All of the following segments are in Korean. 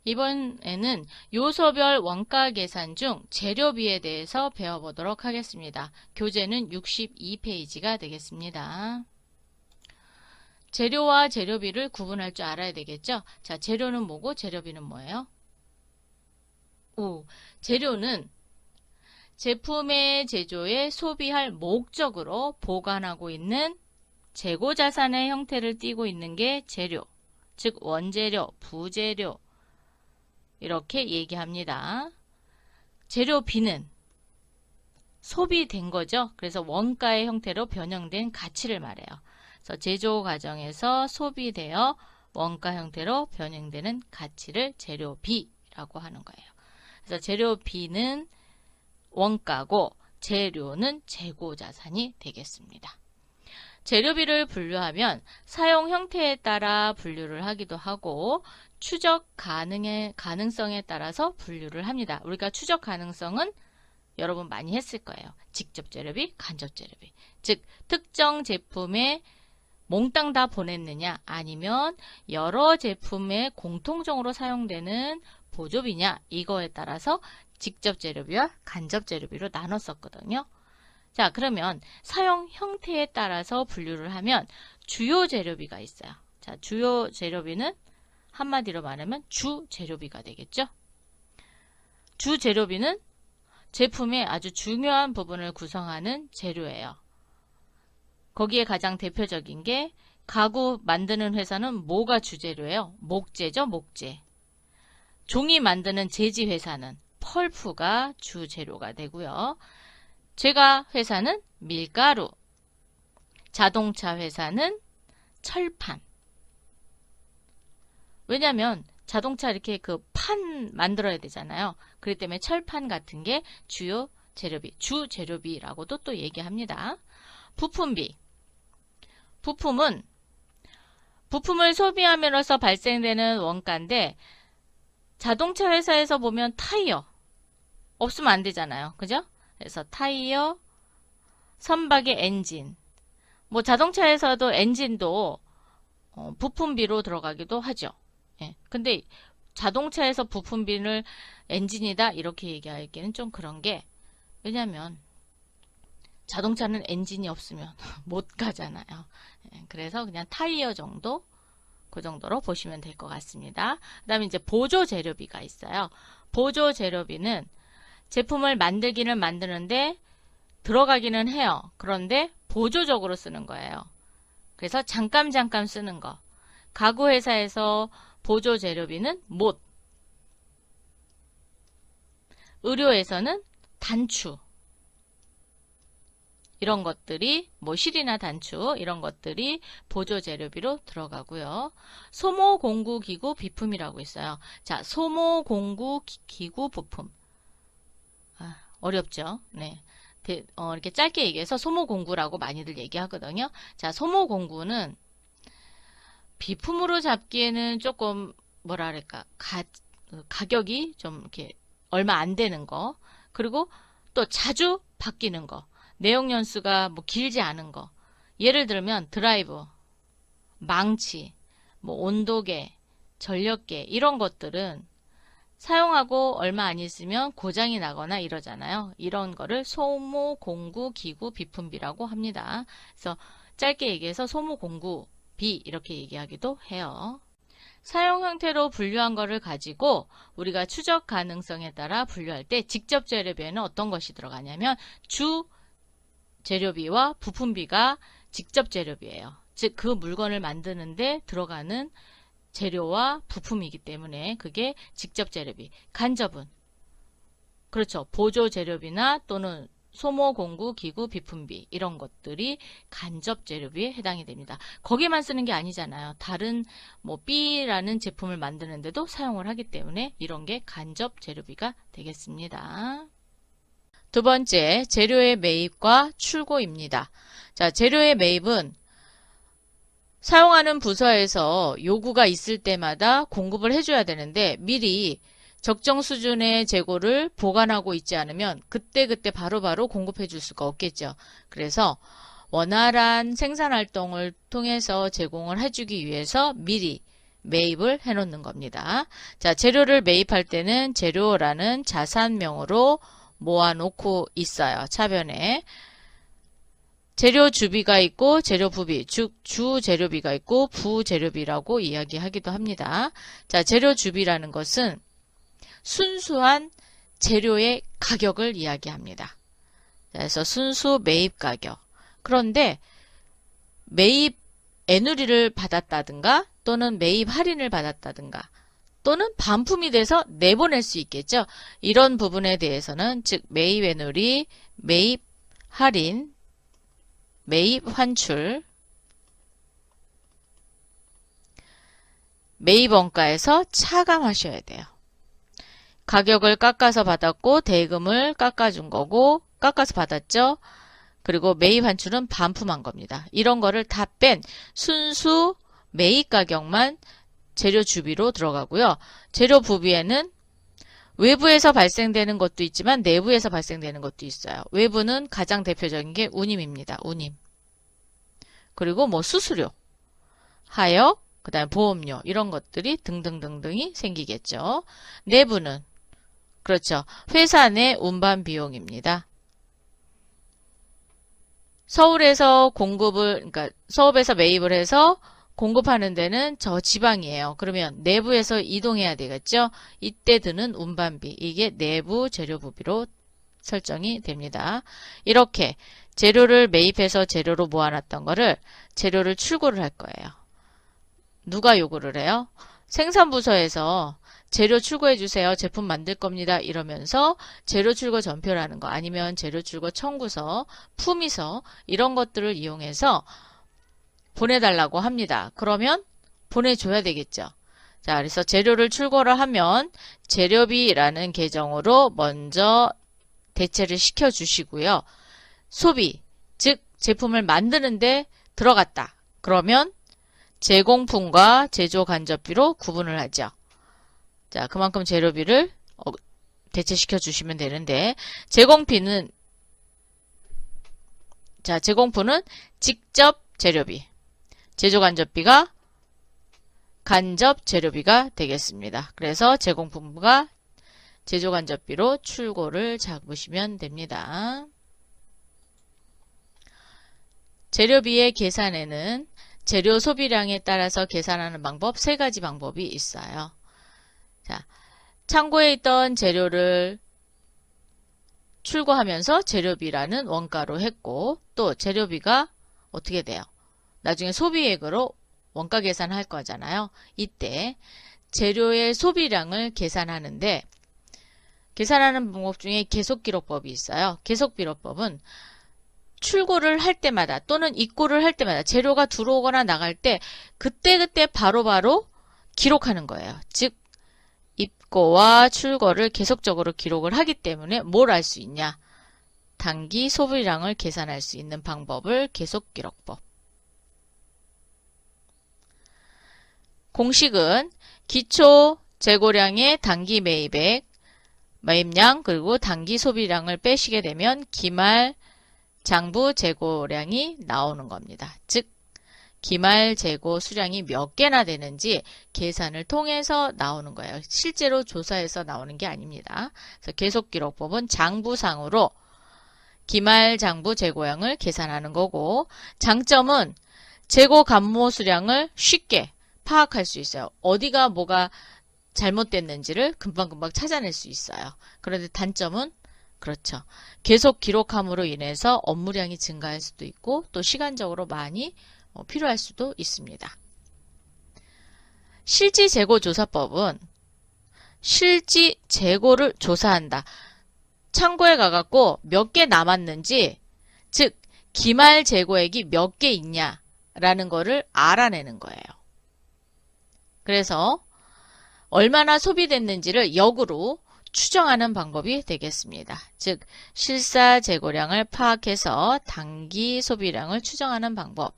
이번에는 요소별 원가 계산 중 재료비에 대해서 배워보도록 하겠습니다. 교재는 62페이지가 되겠습니다. 재료와 재료비를 구분할 줄 알아야 되겠죠? 자, 재료는 뭐고 재료비는 뭐예요? 재료는 제품의 제조에 소비할 목적으로 보관하고 있는 재고자산의 형태를 띠고 있는 게 재료, 즉 원재료, 부재료 이렇게 얘기합니다. 재료비는 소비된 거죠. 그래서 원가의 형태로 변형된 가치를 말해요. 그래서 제조 과정에서 소비되어 원가 형태로 변형되는 가치를 재료비라고 하는 거예요. 그래서 재료비는 원가고 재료는 재고자산이 되겠습니다. 재료비를 분류하면 사용 형태에 따라 분류를 하기도 하고 추적 가능성에 따라서 분류를 합니다. 우리가 추적 가능성은 여러분 많이 했을 거예요. 직접 재료비, 간접 재료비. 즉 특정 제품에 몽땅 다 보냈느냐 아니면 여러 제품에 공통적으로 사용되는 보조비냐 이거에 따라서 직접 재료비와 간접 재료비로 나눴었거든요. 자, 그러면 사용 형태에 따라서 분류를 하면 주요 재료비가 있어요. 자, 주요 재료비는 한마디로 말하면 주 재료비가 되겠죠. 주 재료비는 제품의 아주 중요한 부분을 구성하는 재료예요. 거기에 가장 대표적인 게 가구 만드는 회사는 뭐가 주재료예요? 목재죠, 목재. 종이 만드는 제지 회사는 펄프가 주재료가 되고요. 제가 회사는 밀가루, 자동차 회사는 철판. 왜냐면 자동차 이렇게 그 판 만들어야 되잖아요. 그렇기 때문에 철판 같은 게 주요 재료비, 주 재료비라고도 또 얘기합니다. 부품비. 부품은 부품을 소비함으로써 발생되는 원가인데 자동차 회사에서 보면 타이어 없으면 안 되잖아요. 그죠? 그래서 타이어, 선박의 엔진, 뭐 자동차에서도 엔진도 부품비로 들어가기도 하죠. 예. 근데 자동차에서 부품비를 엔진이다 이렇게 얘기하기는 좀 그런 게 왜냐면 자동차는 엔진이 없으면 못 가잖아요. 예. 그래서 그냥 타이어 정도 그 정도로 보시면 될 것 같습니다. 그 다음에 이제 보조 재료비가 있어요. 보조 재료비는 제품을 만들기는 만드는데 들어가기는 해요. 그런데 보조적으로 쓰는 거예요. 그래서 잠깐 쓰는 거. 가구 회사에서 보조 재료비는 못. 의료에서는 단추. 이런 것들이 뭐 실이나 단추 이런 것들이 보조 재료비로 들어가고요. 소모 공구 기구 비품이라고 있어요. 자, 소모 공구 기구 부품. 어렵죠? 네. 이렇게 짧게 얘기해서 소모공구라고 많이들 얘기하거든요. 자, 소모공구는 비품으로 잡기에는 조금 뭐랄까 가격이 좀 이렇게 얼마 안 되는 거, 그리고 또 자주 바뀌는 거, 내용 연수가 뭐 길지 않은 거. 예를 들면 드라이브, 망치, 뭐 온도계, 전력계 이런 것들은 사용하고 얼마 안 있으면 고장이 나거나 이러잖아요. 이런 거를 소모 공구 기구 비품비라고 합니다. 그래서 짧게 얘기해서 소모 공구비 이렇게 얘기하기도 해요. 사용 형태로 분류한 거를 가지고 우리가 추적 가능성에 따라 분류할 때 직접 재료비에는 어떤 것이 들어가냐면 주 재료비와 부품비가 직접 재료비예요. 즉 그 물건을 만드는데 들어가는 재료와 부품이기 때문에 그게 직접 재료비. 간접은 그렇죠. 보조 재료비나 또는 소모 공구 기구 비품비 이런 것들이 간접 재료비에 해당이 됩니다. 거기에만 쓰는 게 아니잖아요. 다른 뭐 B라는 제품을 만드는데도 사용을 하기 때문에 이런 게 간접 재료비가 되겠습니다. 두 번째, 재료의 매입과 출고입니다. 자, 재료의 매입은 사용하는 부서에서 요구가 있을 때마다 공급을 해줘야 되는데 미리 적정 수준의 재고를 보관하고 있지 않으면 그때그때 바로바로 공급해 줄 수가 없겠죠. 그래서 원활한 생산활동을 통해서 제공을 해주기 위해서 미리 매입을 해 놓는 겁니다. 자, 재료를 매입할 때는 재료라는 자산명으로 모아놓고 있어요. 차변에. 재료 주비가 있고 재료 부비, 즉 주재료비가 있고 부재료비라고 이야기하기도 합니다. 자, 재료 주비라는 것은 순수한 재료의 가격을 이야기합니다. 그래서 순수 매입 가격. 그런데 매입 애누리를 받았다든가 또는 매입 할인을 받았다든가 또는 반품이 돼서 내보낼 수 있겠죠. 이런 부분에 대해서는 즉 매입 애누리, 매입 할인, 매입 환출, 매입 원가에서 차감하셔야 돼요. 가격을 깎아서 받았고 대금을 깎아준 거고 깎아서 받았죠. 그리고 매입 환출은 반품한 겁니다. 이런 거를 다 뺀 순수 매입 가격만 재료 주비로 들어가고요. 재료 부비에는 외부에서 발생되는 것도 있지만 내부에서 발생되는 것도 있어요. 외부는 가장 대표적인 게 운임입니다. 운임. 그리고 뭐 수수료, 하역, 그 다음에 보험료 이런 것들이 등등등등이 생기겠죠. 내부는 그렇죠. 회사 내 운반 비용입니다. 서울에서 공급을, 그러니까 서울에서 매입을 해서 공급하는 데는 저 지방이에요. 그러면 내부에서 이동해야 되겠죠. 이때 드는 운반비, 이게 내부 재료부비로 설정이 됩니다. 이렇게 재료를 매입해서 재료로 모아놨던 거를 재료를 출고를 할 거예요. 누가 요구를 해요? 생산부서에서 재료 출고해 주세요. 제품 만들 겁니다. 이러면서 재료 출고 전표라는 거 아니면 재료 출고 청구서, 품위서 이런 것들을 이용해서 보내달라고 합니다. 그러면 보내줘야 되겠죠. 자, 그래서 재료를 출고를 하면 재료비라는 계정으로 먼저 대체를 시켜 주시고요. 소비, 즉 제품을 만드는데 들어갔다. 그러면 제공품과 제조 간접비로 구분을 하죠. 자, 그만큼 재료비를 대체시켜 주시면 되는데 제공비는 자, 제공품은 직접 재료비, 제조 간접비가 간접 재료비가 되겠습니다. 그래서 제공품과 제조 간접비로 출고를 잡으시면 됩니다. 재료비의 계산에는 재료 소비량에 따라서 계산하는 방법 3가지 방법이 있어요. 자, 창고에 있던 재료를 출고하면서 재료비라는 원가로 했고 또 재료비가 어떻게 돼요? 나중에 소비액으로 원가 계산할 거잖아요. 이때 재료의 소비량을 계산하는데 계산하는 방법 중에 계속기록법이 있어요. 계속기록법은 출고를 할 때마다 또는 입고를 할 때마다 재료가 들어오거나 나갈 때 그때그때 바로바로 기록하는 거예요. 즉 입고와 출고를 계속적으로 기록을 하기 때문에 뭘 알 수 있냐? 단기 소비량을 계산할 수 있는 방법을 계속기록법. 공식은 기초 재고량의 단기 매입액, 매입량 그리고 단기 소비량을 빼시게 되면 기말 장부 재고량이 나오는 겁니다. 즉 기말 재고 수량이 몇 개나 되는지 계산을 통해서 나오는 거예요. 실제로 조사해서 나오는 게 아닙니다. 그래서 계속기록법은 장부상으로 기말 장부 재고량을 계산하는 거고 장점은 재고 감모 수량을 쉽게 파악할 수 있어요. 어디가 뭐가 잘못됐는지를 금방금방 찾아낼 수 있어요. 그런데 단점은 그렇죠. 계속 기록함으로 인해서 업무량이 증가할 수도 있고 또 시간적으로 많이 필요할 수도 있습니다. 실지재고조사법은 실지 재고를 조사한다. 창고에 가갖고 몇 개 남았는지 즉 기말 재고액이 몇 개 있냐라는 거를 알아내는 거예요. 그래서 얼마나 소비됐는지를 역으로 추정하는 방법이 되겠습니다. 즉 실사 재고량을 파악해서 단기 소비량을 추정하는 방법.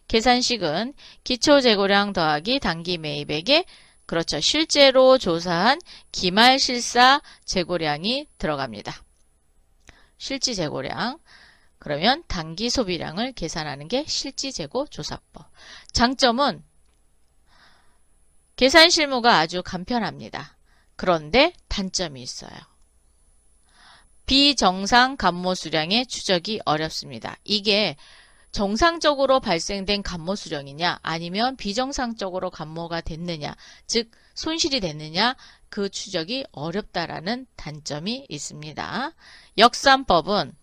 계산식은 기초 재고량 더하기 단기 매입액에 그렇죠. 실제로 조사한 기말 실사 재고량이 들어갑니다. 실지 재고량. 그러면 단기 소비량을 계산하는 게 실지 재고 조사법. 장점은 계산 실무가 아주 간편합니다. 그런데 단점이 있어요. 비정상 간모 수량의 추적이 어렵습니다. 이게 정상적으로 발생된 간모 수령이냐 아니면 비정상적으로 간모가 됐느냐, 즉 손실이 됐느냐, 그 추적이 어렵다라는 단점이 있습니다. 역산법은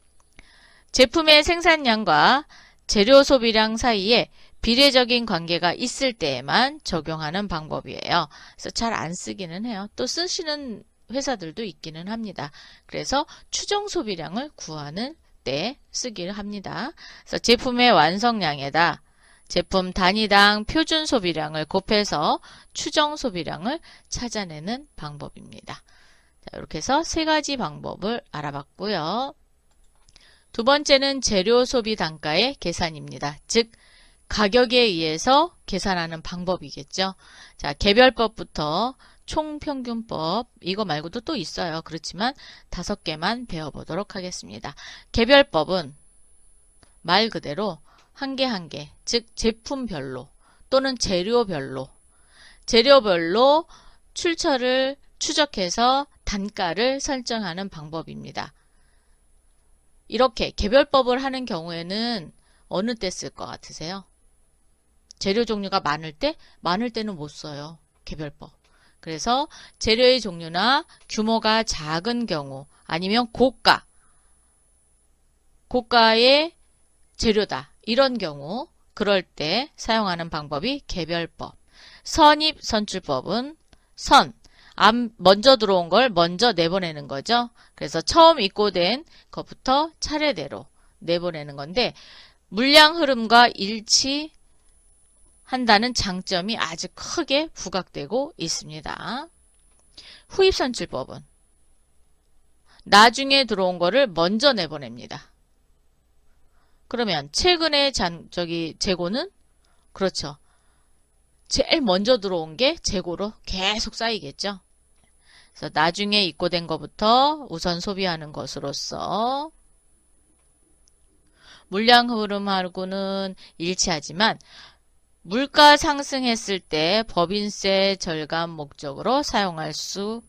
제품의 생산량과 재료 소비량 사이에 비례적인 관계가 있을 때에만 적용하는 방법이에요. 그래서 잘 안 쓰기는 해요. 또 쓰시는 회사들도 있기는 합니다. 그래서 추정 소비량을 구하는 때 쓰기를 합니다. 그래서 제품의 완성량에다 제품 단위당 표준 소비량을 곱해서 추정 소비량을 찾아내는 방법입니다. 자, 이렇게 해서 세 가지 방법을 알아봤고요. 두 번째는 재료 소비 단가의 계산입니다. 즉 가격에 의해서 계산하는 방법이겠죠. 자, 개별법부터 총평균법, 이거 말고도 또 있어요. 그렇지만 5개만 배워보도록 하겠습니다. 개별법은 말 그대로 한 개 한 개, 즉 제품별로 또는 재료별로 출처를 추적해서 단가를 설정하는 방법입니다. 이렇게 개별법을 하는 경우에는 어느 때 쓸 것 같으세요? 재료 종류가 많을 때? 많을 때는 못 써요. 개별법. 그래서 재료의 종류나 규모가 작은 경우 아니면 고가의 재료다. 이런 경우 그럴 때 사용하는 방법이 개별법. 선입선출법은 먼저 들어온 걸 먼저 내보내는 거죠. 그래서 처음 입고된 것부터 차례대로 내보내는 건데 물량 흐름과 일치한다는 장점이 아주 크게 부각되고 있습니다. 후입선출법은 나중에 들어온 거를 먼저 내보냅니다. 그러면 최근에 재고는 그렇죠. 제일 먼저 들어온 게 재고로 계속 쌓이겠죠. 그래서 나중에 입고된 것부터 우선 소비하는 것으로서 물량 흐름하고는 일치하지만 물가 상승했을 때 법인세 절감 목적으로 사용할 수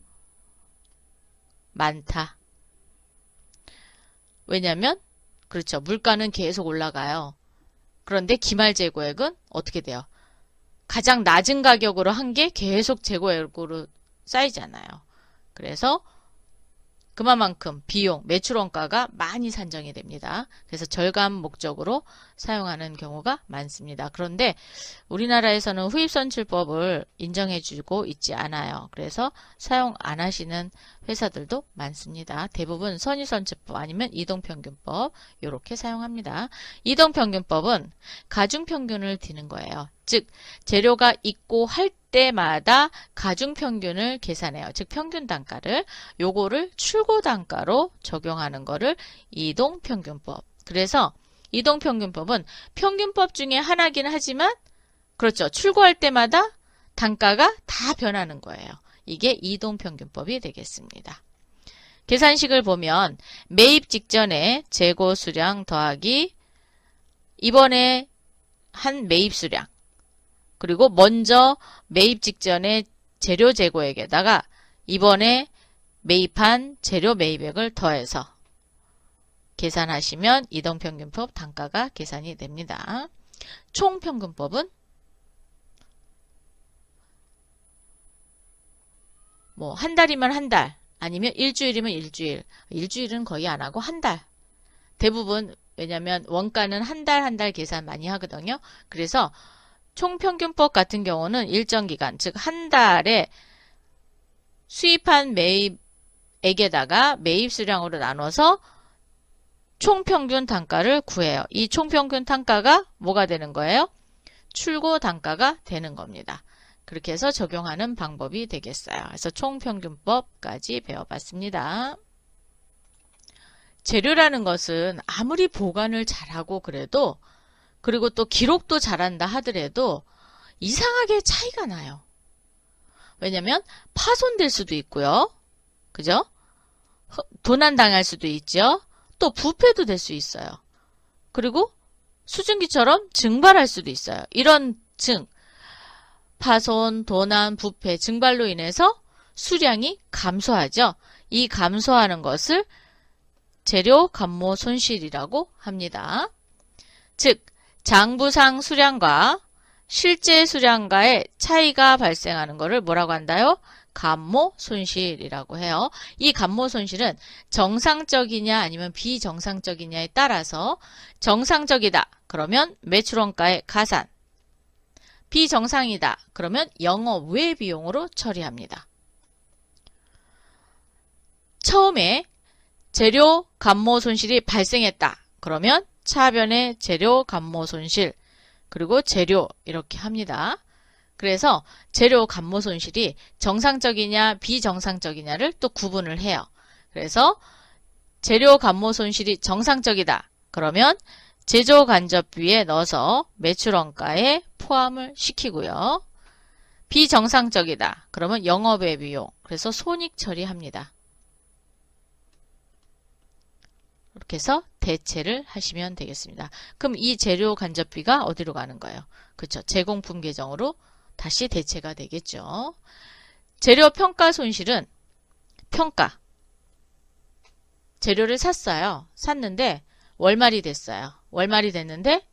많다. 왜냐하면 그렇죠. 물가는 계속 올라가요. 그런데 기말 재고액은 어떻게 돼요? 가장 낮은 가격으로 한 게 계속 재고액으로 쌓이잖아요. 그래서 그만큼 비용, 매출 원가가 많이 산정이 됩니다. 그래서 절감 목적으로 사용하는 경우가 많습니다. 그런데 우리나라에서는 후입선출법을 인정해주고 있지 않아요. 그래서 사용 안 하시는 회사들도 많습니다. 대부분 선입선출법 아니면 이동평균법 이렇게 사용합니다. 이동평균법은 가중평균을 드는 거예요. 즉 재료가 있고 할 때마다 가중평균을 계산해요. 즉 평균 단가를 요거를 출고 단가로 적용하는 거를 이동평균법. 그래서 이동평균법은 평균법 중에 하나긴 하지만 그렇죠. 출고할 때마다 단가가 다 변하는 거예요. 이게 이동평균법이 되겠습니다. 계산식을 보면 매입 직전에 재고 수량 더하기 이번에 한 매입 수량 그리고 먼저 매입 직전에 재료 재고액에다가 이번에 매입한 재료 매입액을 더해서 계산하시면 이동평균법 단가가 계산이 됩니다. 총평균법은 뭐 한 달이면 한 달, 아니면 일주일이면 일주일. 일주일은 거의 안 하고 한 달. 대부분 왜냐면 원가는 한 달 계산 많이 하거든요. 그래서 총평균법 같은 경우는 일정 기간, 즉 한 달에 수입한 매입액에다가 매입 수량으로 나눠서 총평균 단가를 구해요. 이 총평균 단가가 뭐가 되는 거예요? 출고 단가가 되는 겁니다. 그렇게 해서 적용하는 방법이 되겠어요. 그래서 총평균법까지 배워봤습니다. 재료라는 것은 아무리 보관을 잘하고 그래도 그리고 또 기록도 잘한다 하더라도 이상하게 차이가 나요. 왜냐면 파손될 수도 있고요. 그죠? 도난당할 수도 있죠. 또 부패도 될 수 있어요. 그리고 수증기처럼 증발할 수도 있어요. 이런 파손, 도난, 부패, 증발로 인해서 수량이 감소하죠. 이 감소하는 것을 재료 감모 손실이라고 합니다. 즉, 장부상 수량과 실제 수량과의 차이가 발생하는 것을 뭐라고 한다요? 감모 손실이라고 해요. 이 감모 손실은 정상적이냐 아니면 비정상적이냐에 따라서 정상적이다. 그러면 매출원가의 가산. 비정상이다. 그러면 영업 외 비용으로 처리합니다. 처음에 재료 감모 손실이 발생했다. 그러면 차변의 재료 감모 손실 그리고 재료 이렇게 합니다. 그래서 재료 감모 손실이 정상적이냐 비정상적이냐를 또 구분을 해요. 그래서 재료 감모 손실이 정상적이다. 그러면 제조 간접비에 넣어서 매출원가에 포함을 시키고요. 비정상적이다. 그러면 영업외 비용. 그래서 손익 처리합니다. 이렇게 해서 대체를 하시면 되겠습니다. 그럼 이 재료 간접비가 어디로 가는 거예요? 그렇죠. 제공품 계정으로 다시 대체가 되겠죠. 재료 평가 손실은 평가. 재료를 샀어요. 샀는데 월말이 됐어요. 월말이 됐는데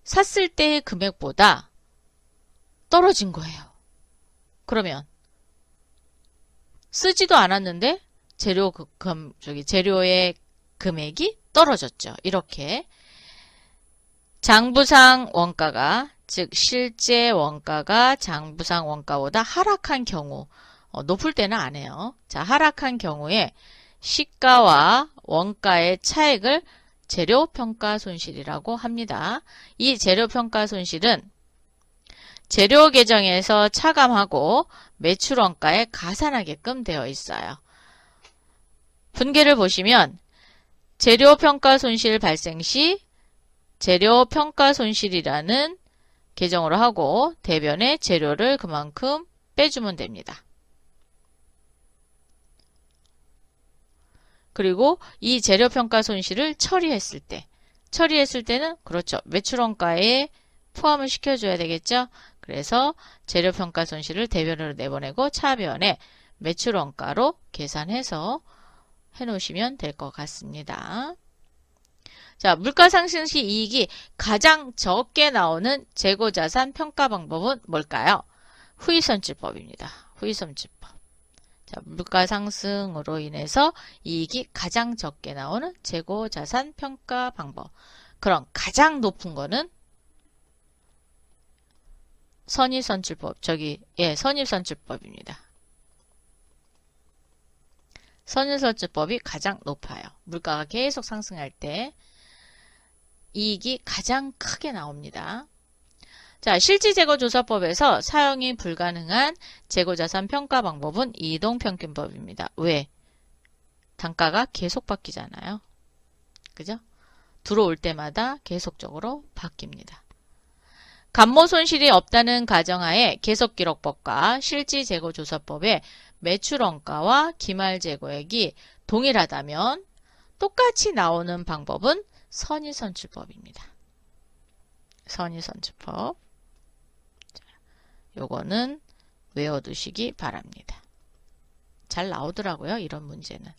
샀을 때의 금액보다 떨어진 거예요. 그러면 쓰지도 않았는데 재료의 금액이 떨어졌죠. 이렇게 장부상 원가가 즉 실제 원가가 장부상 원가보다 하락한 경우 높을 때는 안 해요. 자, 하락한 경우에 시가와 원가의 차액을 재료평가 손실이라고 합니다. 이 재료평가 손실은 재료 계정에서 차감하고 매출원가에 가산하게끔 되어 있어요. 분계를 보시면 재료평가 손실 발생 시 재료평가 손실이라는 계정으로 하고 대변에 재료를 그만큼 빼주면 됩니다. 그리고 이 재료평가 손실을 처리했을 때는 그렇죠. 매출원가에 포함을 시켜줘야 되겠죠. 그래서 재료평가 손실을 대변으로 내보내고 차변에 매출원가로 계산해서 해놓으시면 될 것 같습니다. 자, 물가상승 시 이익이 가장 적게 나오는 재고자산 평가 방법은 뭘까요? 후이선출법입니다. 후이선출법. 자, 물가상승으로 인해서 이익이 가장 적게 나오는 재고자산 평가 방법. 그럼 가장 높은 거는 선입선출법. 선입선출법입니다. 선입선출법이 가장 높아요. 물가가 계속 상승할 때 이익이 가장 크게 나옵니다. 자, 실지재고조사법에서 사용이 불가능한 재고자산 평가 방법은 이동평균법입니다. 왜? 단가가 계속 바뀌잖아요. 그죠? 들어올 때마다 계속적으로 바뀝니다. 감모 손실이 없다는 가정하에 계속기록법과 실지재고조사법의 매출원가와 기말재고액이 동일하다면 똑같이 나오는 방법은 선의선출법입니다. 선의선출법. 요거는 외워두시기 바랍니다. 잘 나오더라고요. 이런 문제는.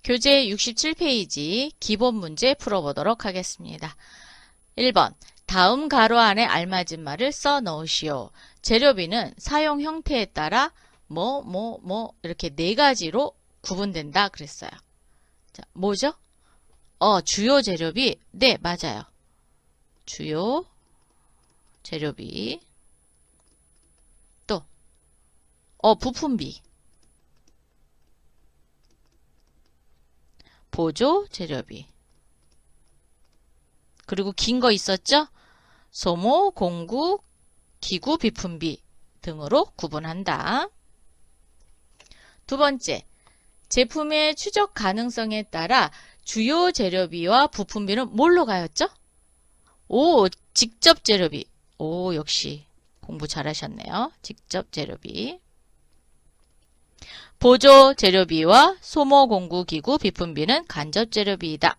교재 67페이지 기본 문제 풀어보도록 하겠습니다. 1번. 다음 가로 안에 알맞은 말을 써 넣으시오. 재료비는 사용 형태에 따라 이렇게 네 가지로 구분된다 그랬어요. 자, 뭐죠? 주요 재료비. 네, 맞아요. 주요 재료비. 또 부품비. 보조 재료비. 그리고 긴 거 있었죠? 소모, 공구, 기구, 비품비 등으로 구분한다. 두 번째, 제품의 추적 가능성에 따라 주요 재료비와 부품비는 뭘로 가였죠? 직접 재료비. 역시 공부 잘하셨네요. 직접 재료비. 보조 재료비와 소모, 공구, 기구, 비품비는 간접 재료비이다.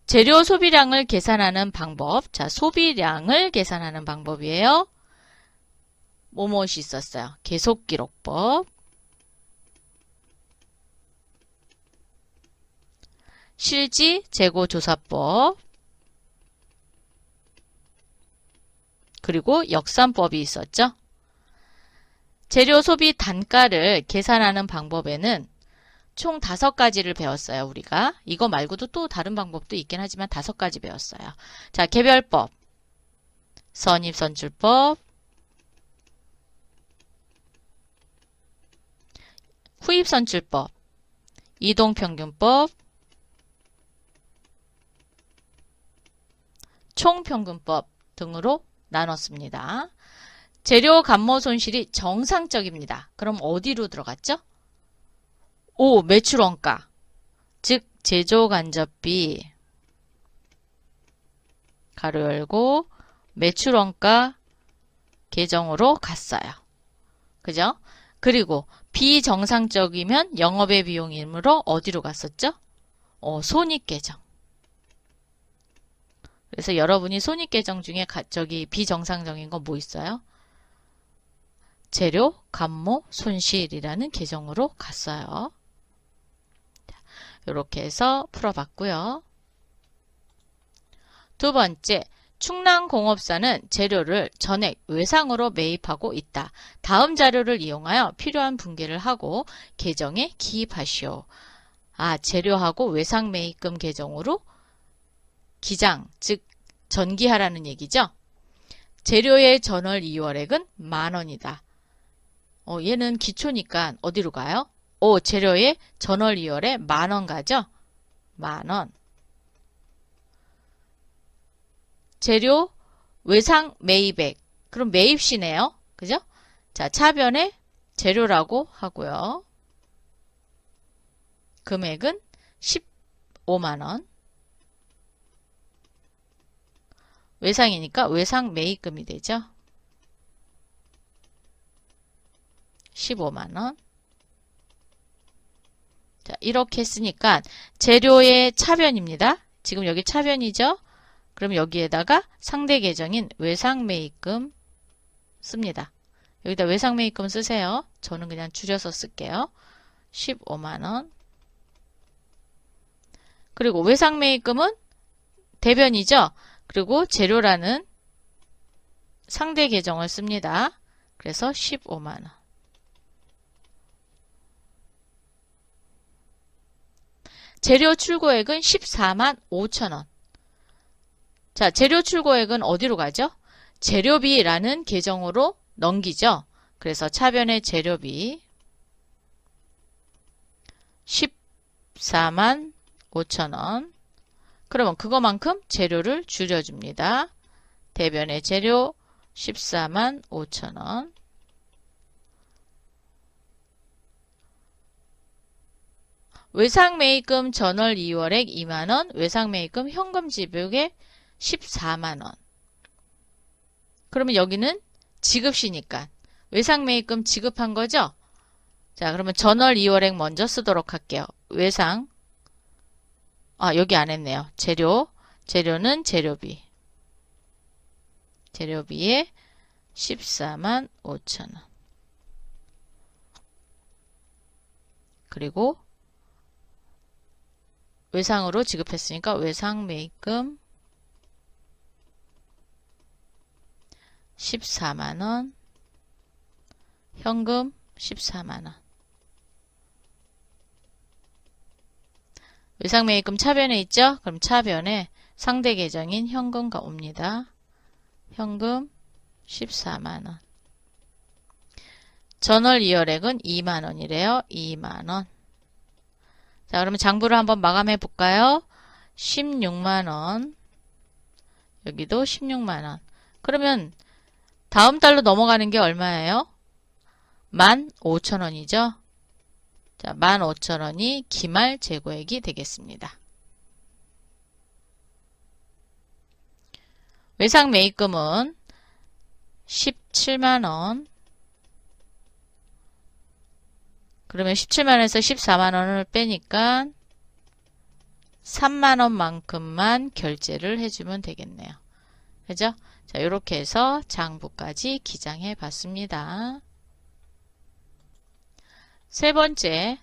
재료 소비량을 계산하는 방법. 자, 소비량을 계산하는 방법이에요. 뭐뭇이 있었어요? 계속기록법, 실지 재고조사법, 그리고 역산법이 있었죠. 재료 소비 단가를 계산하는 방법에는 총 5가지를 배웠어요, 우리가. 이거 말고도 또 다른 방법도 있긴 하지만 5가지 배웠어요. 자, 개별법, 선입선출법, 후입선출법, 이동평균법, 총평균법 등으로 나눴습니다. 재료 감모 손실이 정상적입니다. 그럼 어디로 들어갔죠? 오, 매출원가, 즉 제조간접비 가로 열고 매출원가 계정으로 갔어요. 그죠? 그리고 비정상적이면 영업의 비용이므로 어디로 갔었죠? 손익계정. 그래서 여러분이 손익계정 중에 비정상적인 거 뭐 있어요? 재료 감모 손실이라는 계정으로 갔어요. 이렇게 해서 풀어봤고요. 두 번째, 충남공업사는 재료를 전액 외상으로 매입하고 있다. 다음 자료를 이용하여 필요한 분기를 하고 계정에 기입하시오. 재료하고 외상 매입금 계정으로 기장, 즉 전기하라는 얘기죠. 재료의 전월 2월액은 10,000원이다. 얘는 기초니까 어디로 가요? 재료의 전월 2월에 10,000원 가죠? 10,000원. 재료 외상 매입액. 그럼 매입시네요. 그죠? 자, 차변에 재료라고 하고요. 금액은 150,000원. 외상이니까 외상 매입금이 되죠. 150,000원. 자, 이렇게 했으니까 재료의 차변입니다. 지금 여기 차변이죠? 그럼 여기에다가 상대 계정인 외상 매입금 씁니다. 여기다 외상 매입금 쓰세요. 저는 그냥 줄여서 쓸게요. 150,000원. 그리고 외상 매입금은 대변이죠? 그리고 재료라는 상대 계정을 씁니다. 그래서 150,000원. 재료 출고액은 145,000원. 자, 재료 출고액은 어디로 가죠? 재료비라는 계정으로 넘기죠. 그래서 차변의 재료비 145,000원. 그러면 그거만큼 재료를 줄여줍니다. 대변의 재료 145,000원. 외상 매입금 전월 2월액 20,000원, 외상 매입금 현금 지불액 140,000원. 그러면 여기는 지급시니까 외상 매입금 지급한 거죠? 자, 그러면 전월 2월액 먼저 쓰도록 할게요. 외상, 여기 안 했네요. 재료는 재료비. 재료비에 145,000원. 그리고 외상으로 지급했으니까 외상 매입금 140,000원, 현금 140,000원. 외상 매입금 차변에 있죠? 그럼 차변에 상대 계정인 현금가 옵니다. 현금 140,000원. 전월 2월액은 20,000원이래요. 20,000원. 자, 그러면 장부를 한번 마감해 볼까요? 160,000원. 여기도 160,000원. 그러면 다음 달로 넘어가는 게 얼마예요? 15,000원이죠? 자, 15,000원이 기말 재고액이 되겠습니다. 외상 매입금은 170,000원. 그러면 170,000원에서 140,000원을 빼니까 3만원만큼만 결제를 해주면 되겠네요. 그죠? 자, 이렇게 해서 장부까지 기장해 봤습니다. 세 번째,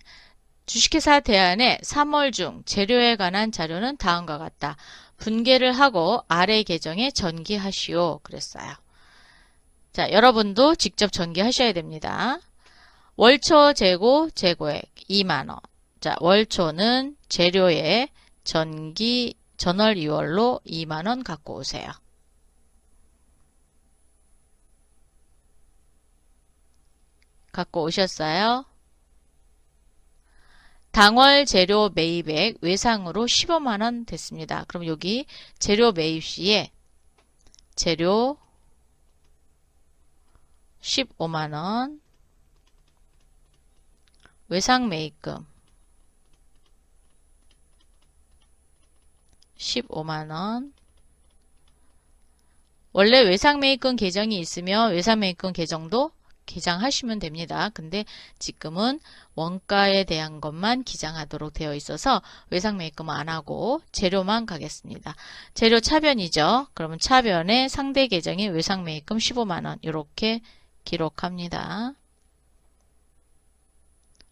주식회사 대안의 3월 중 재료에 관한 자료는 다음과 같다. 분개를 하고 아래 계정에 전기하시오. 그랬어요. 자, 여러분도 직접 전기하셔야 됩니다. 월초 재고 재고액 2만원. 자, 월초는 재료에 전기 전월 2월로 2만원 갖고 오세요. 갖고 오셨어요? 당월 재료 매입액 외상으로 15만원 됐습니다. 그럼 여기 재료 매입 시에 재료 15만원, 외상 매입금 15만원. 원래 외상 매입금 계정이 있으면 외상 매입금 계정도 기장하시면 됩니다. 근데 지금은 원가에 대한 것만 기장하도록 되어 있어서 외상 매입금은 안 하고 재료만 가겠습니다. 재료 차변이죠. 그러면 차변에 상대 계정이 외상 매입금 15만원 이렇게 기록합니다.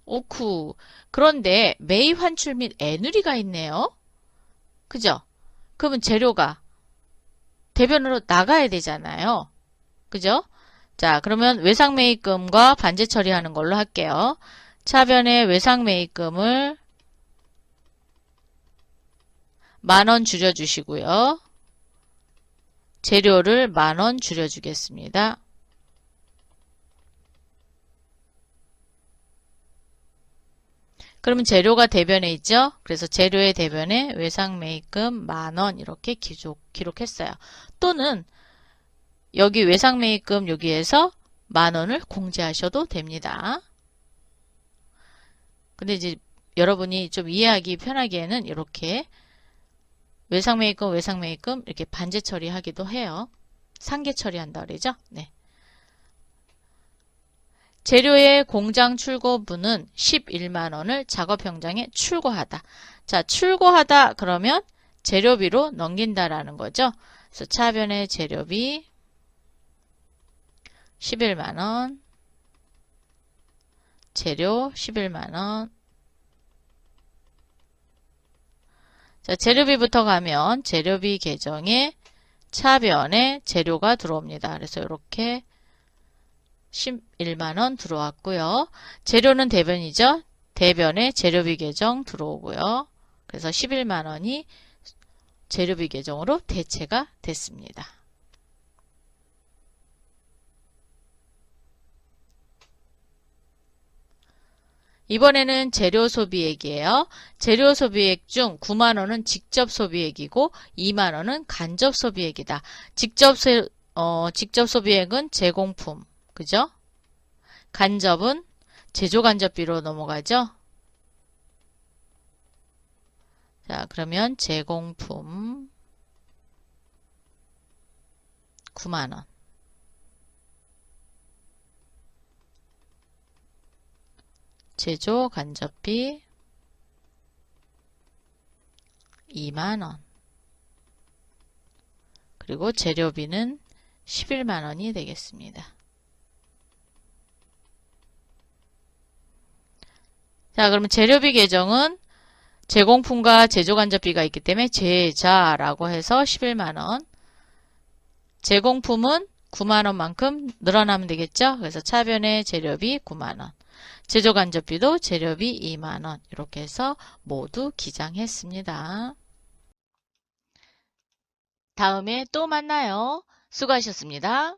오쿠. 그런데 매입 환출 및 애누리가 있네요. 그죠? 그러면 재료가 대변으로 나가야 되잖아요. 그죠? 자, 그러면 외상 매입금과 반제 처리하는 걸로 할게요. 차변에 외상 매입금을 10,000원 줄여주시고요. 재료를 10,000원 줄여주겠습니다. 그러면 재료가 대변에 있죠? 그래서 재료의 대변에 외상 매입금 10,000원 이렇게 기록했어요. 또는 여기 외상 매입금 여기에서 10,000원을 공제하셔도 됩니다. 근데 이제 여러분이 좀 이해하기 편하기에는 이렇게 외상 매입금 이렇게 반제 처리하기도 해요. 상계 처리한다 그러죠? 네. 재료의 공장 출고분은 11만원을 작업 현장에 출고하다. 자, 출고하다 그러면 재료비로 넘긴다라는 거죠. 그래서 차변의 재료비 11만원, 재료 11만원. 자, 재료비부터 가면 재료비 계정에 차변에 재료가 들어옵니다. 그래서 이렇게 11만원 들어왔고요. 재료는 대변이죠. 대변에 재료비 계정 들어오고요. 그래서 11만원이 재료비 계정으로 대체가 됐습니다. 이번에는 재료 소비액이에요. 재료 소비액 중 9만원은 직접 소비액이고 2만원은 간접 소비액이다. 직접 소비액은 제공품. 그죠? 간접은 제조 간접비로 넘어가죠. 자, 그러면 제공품 9만원. 제조 간접비 2만원. 그리고 재료비는 11만원이 되겠습니다. 자, 그러면 재료비 계정은 제공품과 제조간접비가 있기 때문에 제자라고 해서 11만원. 제공품은 9만원만큼 늘어나면 되겠죠? 그래서 차변의 재료비 9만원. 제조간접비도 재료비 2만원. 이렇게 해서 모두 기장했습니다. 다음에 또 만나요. 수고하셨습니다.